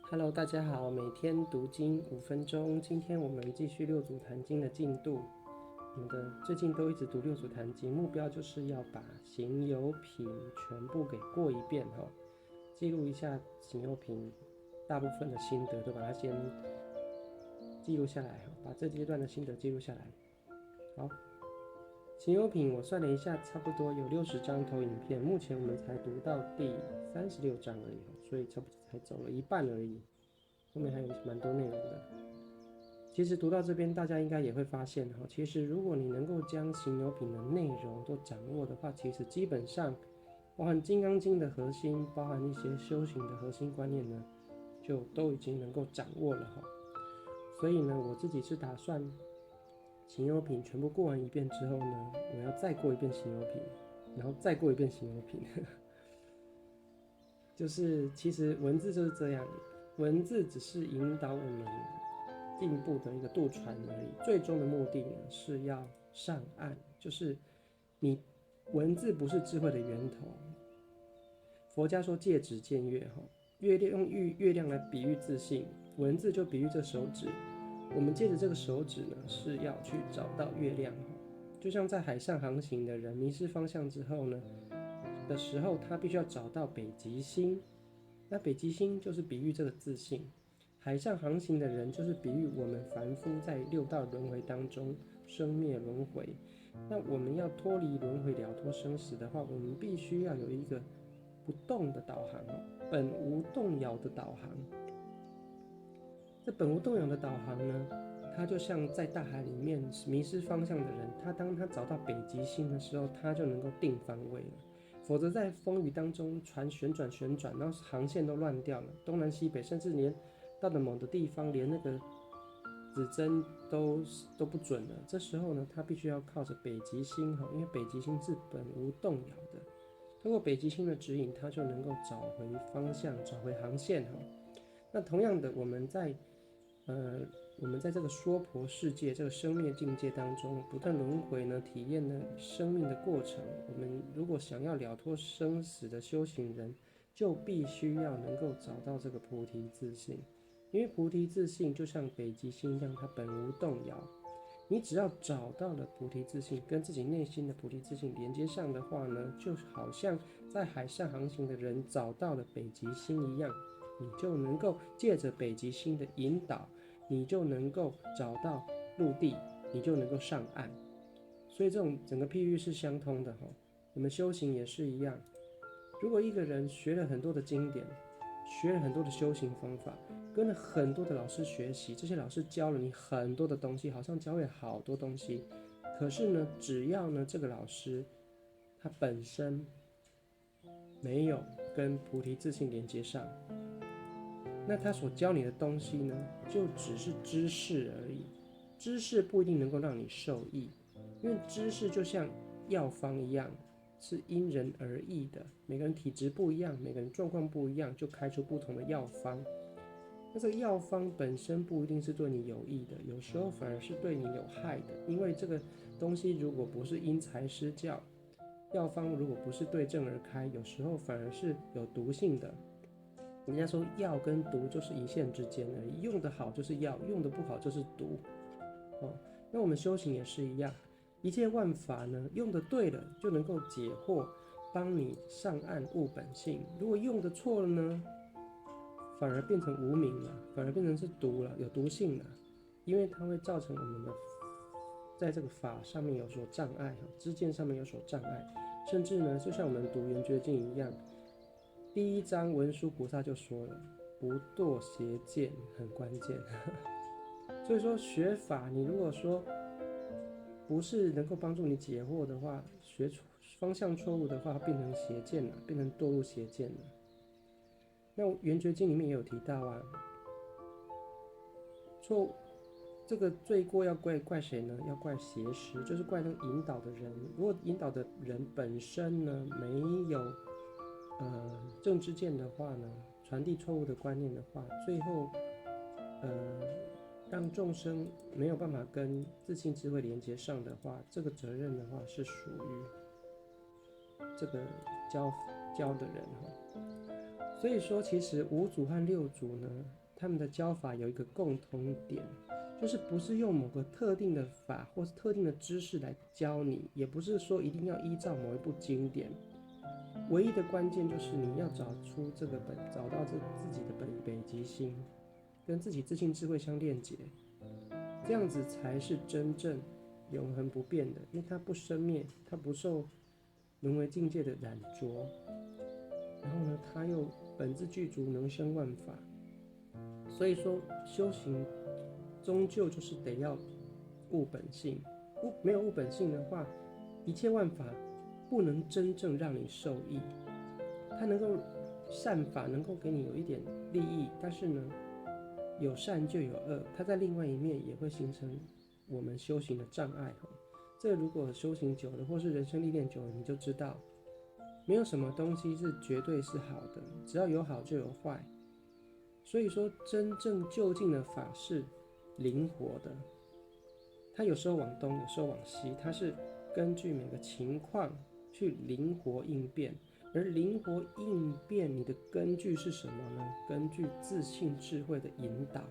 Hello，大家好，每天读经5分钟。今天我们继续六祖坛经的进度。我们最近都一直读六祖坛经，目标就是要把行有品全部给过一遍哈，记录一下行有品大部分的心得，都把它先记录下来，把这阶段的心得记录下来。好，行有品我算了一下，差不多有60张投影片，目前我们才读到第36章而已，所以差不多才走了一半而已。后面还有蛮多内容的。其实读到这边，大家应该也会发现哈，其实如果你能够将行有品的内容都掌握的话，其实基本上包含《金刚经》的核心，包含一些修行的核心观念呢，就都已经能够掌握了哈。所以呢，我自己是打算行有品全部过完一遍之后呢，我要再过一遍行有品，然后再过一遍行有品。就是其实文字就是这样，文字只是引导我们进步的一个渡船而已，最终的目的呢是要上岸。就是你文字不是智慧的源头，佛家说戒指见月哈，用月亮来比喻自信，文字就比喻这手指。我们借着这个手指呢，是要去找到月亮哈，就像在海上航行的人迷失方向之后呢的时候，他必须要找到北极星。那北极星就是比喻这个自信。海上航行的人就是比喻我们凡夫在六道轮回当中生灭轮回。那我们要脱离轮回了脱生死的话，我们必须要有一个不动的导航，本无动摇的导航。这本无动摇的导航呢，它就像在大海里面迷失方向的人，当他找到北极星的时候，他就能够定方位了。否则在风雨当中，船旋转，然后航线都乱掉了，东南西北，甚至连到了某的地方，连那个指针都不准了。这时候呢，他必须要靠着北极星哈，因为北极星是本无动摇的。通过北极星的指引，他就能够找回方向，找回航线哈。那同样的，我们在这个娑婆世界、这个生灭境界当中，不断轮回呢，体验了生命的过程。我们如果想要了脱生死的修行人，就必须要能够找到这个菩提自信，因为菩提自信就像北极星一样，它本无动摇。你只要找到了菩提自信，跟自己内心的菩提自信连接上的话呢，就好像在海上航行的人找到了北极星一样，你就能够借着北极星的引导，你就能够找到陆地，你就能够上岸。所以这种整个譬喻是相通的哈。我们修行也是一样，如果一个人学了很多的经典，学了很多的修行方法，跟了很多的老师学习，这些老师教了你很多的东西，好像教会好多东西。可是呢，只要呢这个老师他本身没有跟菩提自信连接上，那他所教你的东西呢，就只是知识而已。知识不一定能够让你受益，因为知识就像药方一样，是因人而异的。每个人体质不一样，每个人状况不一样，就开出不同的药方。那这个药方本身不一定是对你有益的，有时候反而是对你有害的。因为这个东西如果不是因材施教，药方如果不是对症而开，有时候反而是有毒性的。人家说药跟毒就是一线之间而已，用得好就是药，用得不好就是毒。那我们修行也是一样，一切万法呢，用得对了就能够解惑，帮你上岸悟本性。如果用得错了呢，反而变成无明了，反而变成是毒了，有毒性了，因为它会造成我们的在这个法上面有所障碍，知见上面有所障碍，甚至呢，就像我们读圆觉经一样，第一章文殊菩萨就说了，不堕邪见很关键。所以说学法，你如果说不是能够帮助你解惑的话，学方向错误的话，变成邪见了，变成堕入邪见了。那圆觉经里面也有提到啊，错这个罪过要怪谁呢？要怪邪师，就是怪那个引导的人。如果引导的人本身呢没有正知见的话呢，传递错误的观念的话，最后让众生没有办法跟自信智慧连接上的话，这个责任的话是属于这个教的人哈。所以说，其实五祖和六祖呢，他们的教法有一个共同点，就是不是用某个特定的法或是特定的知识来教你，也不是说一定要依照某一部经典。唯一的关键就是你要找到自己的北极星，跟自己自信智慧相链接，这样子才是真正永恒不变的，因为它不生灭，它不受沦为境界的染着，然后呢，它又本自具足，能生万法。所以说，修行终究就是得要悟本性，没有悟本性的话，一切万法不能真正让你受益。它能够善法能够给你有一点利益，但是呢，有善就有恶，它在另外一面也会形成我们修行的障碍。这如果修行久了，或是人生历练久了，你就知道，没有什么东西是绝对是好的，只要有好就有坏。所以说，真正就近的法是灵活的，它有时候往东，有时候往西，它是根据每个情况去灵活应变。而灵活应变，你的根据是什么呢？根据自信智慧的引导。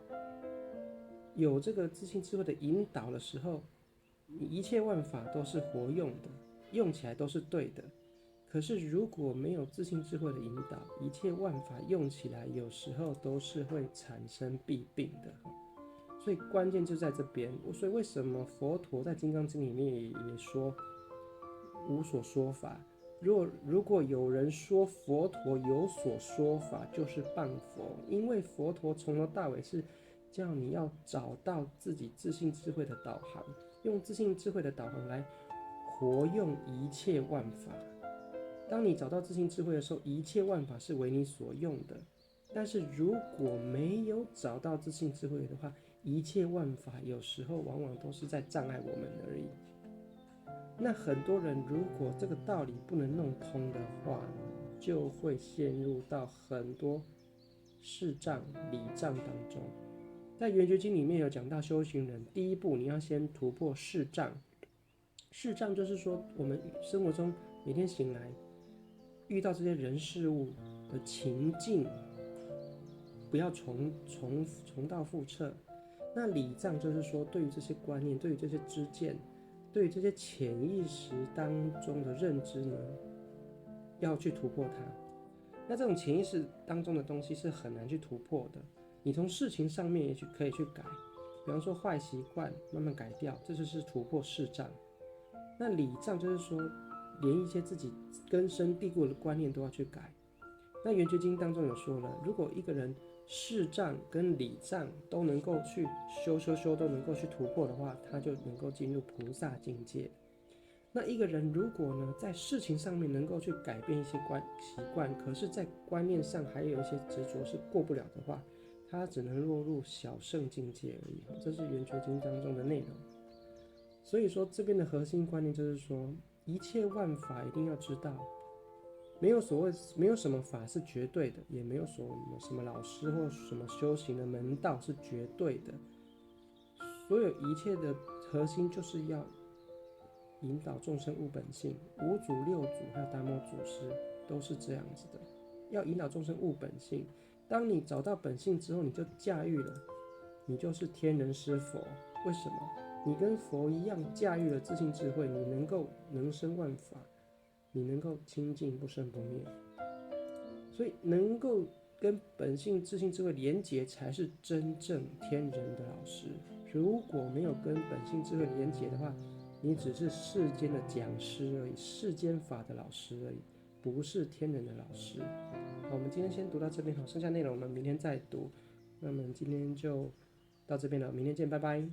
有这个自信智慧的引导的时候，你一切万法都是活用的，用起来都是对的。可是如果没有自信智慧的引导，一切万法用起来有时候都是会产生弊病的。所以关键就在这边。所以为什么佛陀在《金刚经》里面也说无所说法？如果有人说佛陀有所说法，就是谤佛，因为佛陀从头到尾是叫你要找到自己自信智慧的导航，用自信智慧的导航来活用一切万法。当你找到自信智慧的时候，一切万法是为你所用的。但是如果没有找到自信智慧的话，一切万法有时候往往都是在障碍我们而已。那很多人如果这个道理不能弄通的话，就会陷入到很多视障、理障当中。在《圆觉经》里面有讲到，修行人第一步你要先突破视障。视障就是说，我们生活中每天醒来遇到这些人事物的情境，不要重蹈覆辙。那理障就是说，对于这些观念，对于这些知见，对于这些潜意识当中的认知呢，要去突破它。那这种潜意识当中的东西是很难去突破的。你从事情上面也可以去改，比方说坏习惯慢慢改掉，这就是突破视障。那理障就是说，连一些自己根深蒂固的观念都要去改。那《圆觉经》当中有说了，如果一个人视障跟理障都能够去修，都能够去突破的话，他就能够进入菩萨境界。那一个人如果呢，在事情上面能够去改变一些习惯，可是在观念上还有一些执着是过不了的话，他只能落入小圣境界而已。这是《圆觉经》当中的内容。所以说，这边的核心观念就是说，一切万法一定要知道，没有什么法是绝对的，也没有什么老师或什么修行的门道是绝对的。所有一切的核心就是要引导众生悟本性。五祖、六祖还有达摩祖师都是这样子的，要引导众生悟本性。当你找到本性之后，你就驾驭了，你就是天人师佛。为什么？你跟佛一样驾驭了自信智慧，你能生万法，你能够清净不生不灭。所以能够跟本性自信智慧连结，才是真正天人的老师。如果没有跟本性智慧连结的话，你只是世间的讲师而已，世间法的老师而已，不是天人的老师。好，我们今天先读到这边，好，剩下内容我们明天再读。那么今天就到这边了，明天见，拜拜。